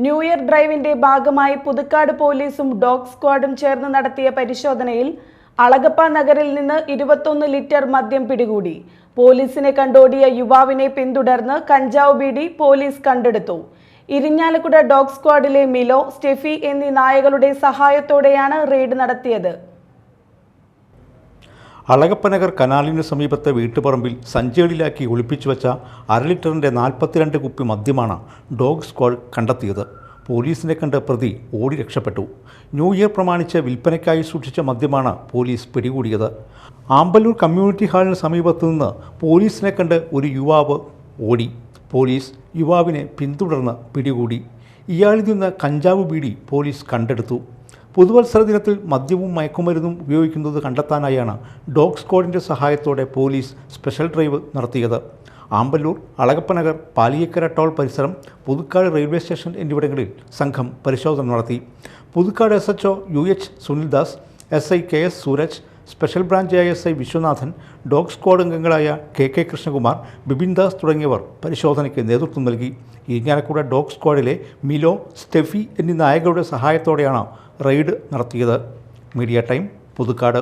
New year ഡ്രൈവിന്റെ ഭാഗമായി പുതുക്കാട് പോലീസും dog സ്ക്വാഡും ചേർന്ന് നടത്തിയ പരിശോധനയിൽ അളഗപ്പ നഗറിൽ നിന്ന് 21 ലിറ്റർ മദ്യം പിടികൂടി. പോലീസിനെ കണ്ടോടിയ യുവാവിനെ പിന്തുടർന്ന് കഞ്ചാവ് ബീഡി പോലീസ് കണ്ടെടുത്തു. ഇരിഞ്ഞാലക്കുട ഡോഗ് സ്ക്വാഡിലെ മിലോ, സ്റ്റെഫി എന്നീ നായകളുടെ സഹായത്തോടെയാണ് റെയ്ഡ് നടത്തിയത്. അളഗപ്പനഗർ കനാലിന് സമീപത്തെ വീട്ടുപറമ്പിൽ സഞ്ചികളിലാക്കി ഒളിപ്പിച്ചു വെച്ച 1/2 ലിറ്ററിൻ്റെ 42 കുപ്പി മദ്യമാണ് ഡോഗ് സ്ക്വാഡ് കണ്ടെത്തിയത്. പോലീസിനെ കണ്ട് പ്രതി ഓടി രക്ഷപ്പെട്ടു. ന്യൂ ഇയർ പ്രമാണിച്ച് വിൽപ്പനയ്ക്കായി സൂക്ഷിച്ച മദ്യമാണ് പോലീസ് പിടികൂടിയത്. ആമ്പല്ലൂർ കമ്മ്യൂണിറ്റി ഹാളിന് സമീപത്തു നിന്ന് പോലീസിനെ കണ്ട് ഒരു യുവാവ് ഓടി. പോലീസ് യുവാവിനെ പിന്തുടർന്ന് പിടികൂടി. ഇയാളിൽ നിന്ന് കഞ്ചാവ് ബീഡി പോലീസ് കണ്ടെടുത്തു. പുതുവത്സര ദിനത്തിൽ മദ്യവും മയക്കുമരുന്നും ഉപയോഗിക്കുന്നത് കണ്ടെത്താനായാണ് ഡോഗ് സ്ക്വാഡിൻ്റെ സഹായത്തോടെ പോലീസ് സ്പെഷ്യൽ ഡ്രൈവ് നടത്തിയത്. ആമ്പല്ലൂർ, അളഗപ്പനഗർ, പാലിയേക്കര ടോൾ പരിസരം, പുതുക്കാട് റെയിൽവേ സ്റ്റേഷൻ എന്നിവിടങ്ങളിൽ സംഘം പരിശോധന നടത്തി. Puthukkad SHO UH Sunildas, SI KS Sooraj, special branch ASI Viswanathan, dog squad അംഗങ്ങളായ KK കൃഷ്ണകുമാർ, ബിപിൻദാസ് തുടങ്ങിയവർ പരിശോധനയ്ക്ക് നേതൃത്വം നൽകി. ഇരിഞ്ഞാലക്കുട ഡോഗ് സ്ക്വാഡിലെ മിലോ, സ്റ്റെഫി എന്നീ നായകളുടെ സഹായത്തോടെയാണ് റെയ്ഡ് നടത്തിയത്. Media time, Puthukkad.